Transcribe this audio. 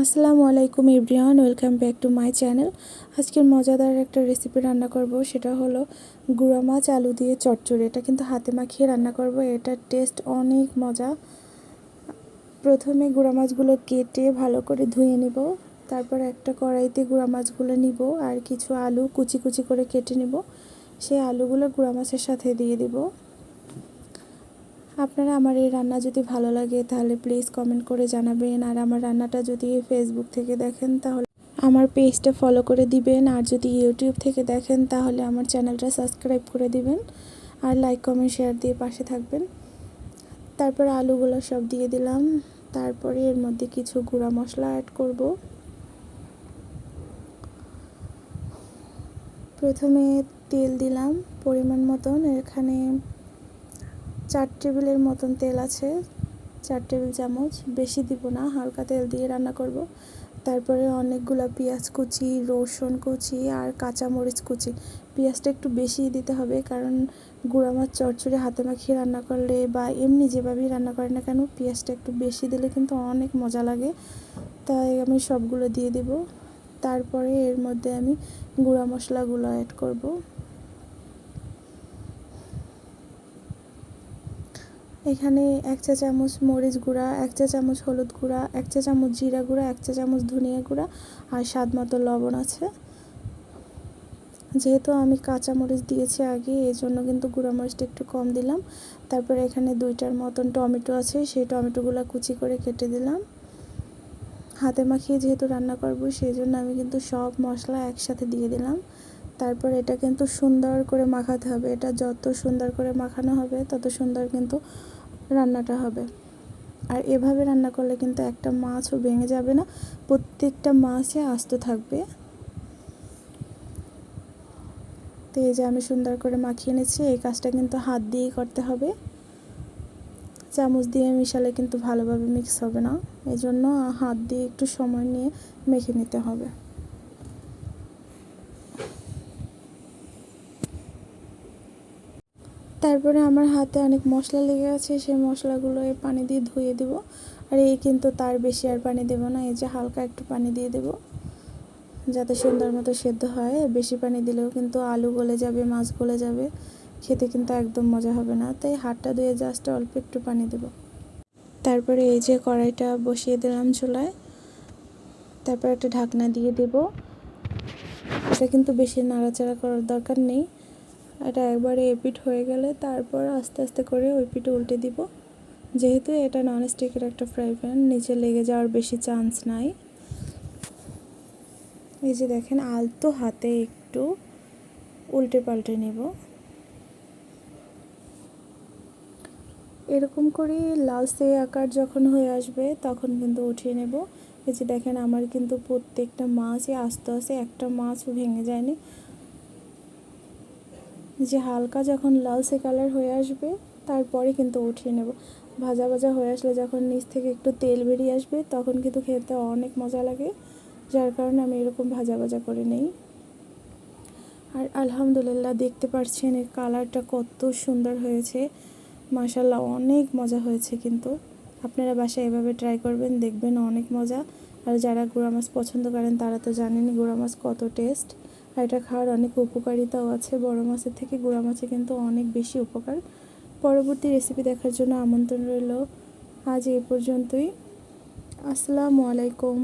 আসসালামু আলাইকুম everyone, welcome back to my channel. আজকের মজাদার একটা রেসিপি রান্না করব, সেটা হলো গুঁড়া মাছ আলু দিয়ে চচ্চড়ি। এটা কিন্তু হাতে মাখিয়ে রান্না করব, এটার টেস্ট অনেক মজা। প্রথমে গুঁড়া মাছগুলো কেটে ভালো করে ধুয়ে নিব। তারপর একটা কড়াইতে গুঁড়া মাছগুলো নিব আর কিছু আলু কুচি কুচি করে কেটে নিব। সেই আলুগুলো গুঁড়া মাছের সাথে দিয়ে দিব। আপনারা আমার এই রান্না যদি ভালো লাগে তাহলে প্লিজ কমেন্ট করে জানাবেন। আর আমার রান্নাটা যদি ফেসবুক থেকে দেখেন তাহলে আমার পেজটা ফলো করে দিবেন। আর যদি ইউটিউব থেকে দেখেন তাহলে আমার চ্যানেলটা সাবস্ক্রাইব করে দিবেন। আর লাইক কমেন্ট শেয়ার দিয়ে পাশে থাকবেন। তারপর আলুগুলো সব দিয়ে দিলাম। তারপরে এর মধ্যে কিছু গুঁড়া মশলা অ্যাড করব। প্রথমে তেল দিলাম পরিমাণ মতন। এখানে 4 টেবিলের মতন তেল আছে, 4 টেবিল চামচ। বেশি দিব না, হালকা তেল দিয়ে রান্না করব। তারপরে অনেকগুলো পেঁয়াজ কুচি, রসুন কুচি আর কাঁচামরিচ কুচি। পেঁয়াজটা একটু বেশি দিতে হবে, কারণ গুঁড়া মাছ চচ্চড়ি হাতে মাখিয়ে রান্না করলে বা এমনি যেভাবেই রান্না করে না কেন, পেঁয়াজটা একটু বেশি দিলে কিন্তু অনেক মজা লাগে। তাই আমি সবগুলো দিয়ে দেব। তারপরে এর মধ্যে আমি গুঁড়া মশলাগুলো অ্যাড করব। এখানে 1 চা চামচ মরিচ গুঁড়া, 1 চা চামচ হলুদ গুঁড়া, 1 চা চামচ জিরা গুঁড়া, 1 চা চামচ ধনিয়া গুঁড়া আর স্বাদ মতো লবণ আছে। যেহেতু আমি কাঁচা মরিচ দিয়েছি আগে, এই জন্য কিন্তু গুঁড়া মরিচটা একটু কম দিলাম। তারপরে এখানে 2টার মতন টমেটো আছে, সেই টমেটোগুলো কুচি করে কেটে দিলাম। হাতে মাখিয়ে যেহেতু রান্না করব, সেই জন্য আমি কিন্তু সব মশলা একসাথে দিয়ে দিলাম। তারপর এটা কিন্তু সুন্দর করে মাখাতে হবে। এটা যত সুন্দর করে মাখানো হবে তত সুন্দর কিন্তু রান্নাটা হবে। আর এভাবে রান্না করলে কিন্তু একটা মাছও ভেঙে যাবে না, প্রত্যেকটা মাছই আস্ত থাকবে। তো এই যে আমি সুন্দর করে মাখিয়ে নিচ্ছি। এই কাজটা কিন্তু হাত দিয়েই করতে হবে, চামচ দিয়ে মিশালে কিন্তু ভালোভাবে মিক্স হবে না। এই জন্য হাত দিয়ে একটু সময় নিয়ে মেখে নিতে হবে। তারপরে আমার হাতে অনেক মশলা লেগে আছে, সেই মশলাগুলো এই পানি দিয়ে ধুয়ে দেব। আর এই কিন্তু তার বেশি আর পানি দেব না, এই যে হালকা একটু পানি দিয়ে দেব, যাতে সুন্দর মতো সেদ্ধ হয়। বেশি পানি দিলেও কিন্তু আলু গলে যাবে, মাছ গলে যাবে, খেতে কিন্তু একদম মজা হবে না। তাই হাতটা ধুয়ে জাস্ট অল্প একটু পানি দেব। তারপরে এই যে কড়াইটা বসিয়ে দিলাম চুলায়। তারপর একটা ঢাকনা দিয়ে দেব। এটা কিন্তু বেশি নাড়াচাড়া করার দরকার নেই। এটা একবারে এপিট হয়ে গেলে তারপর আস্তে আস্তে করে ওই পিঠে উল্টে দিব। যেহেতু এটা ননস্টিকের একটা ফ্রাই প্যান, নিচে লেগে যাওয়ার বেশি চান্স নাই। এই যে দেখেন, আলতো হাতে একটু উল্টে পাল্টে নেব। এরকম করে লালচে আকার যখন হয়ে আসবে তখন কিন্তু উঠিয়ে নেব। এই যে দেখেন, আমার কিন্তু প্রত্যেকটা মাছই আস্তে আস্তে, একটা মাছও ভেঙে যায়নি। যে হালকা যখন লালচে কালার হয়ে আসবে তারপরে কিন্তু উঠিয়ে নেব। ভাজা ভাজা হয়ে আসলে যখন নিচ থেকে একটু তেল বেরিয়ে আসবে তখন কিন্তু খেতে অনেক মজা লাগে, যার কারণে আমি এরকম ভাজা ভাজা করে নেই। আর আলহামদুলিল্লাহ, দেখতে পাচ্ছেন এর কালারটা কত সুন্দর হয়েছে। মাশাল্লাহ, অনেক মজা হয়েছে। কিন্তু আপনারা বাসায় এভাবে ট্রাই করবেন, দেখবেন অনেক মজা। আর যারা গুঁড়া মাছ পছন্দ করেন তারা তো জানেনই গুঁড়া মাছ কত টেস্ট। আর এটা খাওয়ার অনেক উপকারিতাও আছে, বড় মাছের থেকে গুঁড়া মাছে কিন্তু অনেক বেশি উপকার। পরবর্তী রেসিপি দেখার জন্য আমন্ত্রণ রইল। আজ এই পর্যন্তই। আসসালামু আলাইকুম।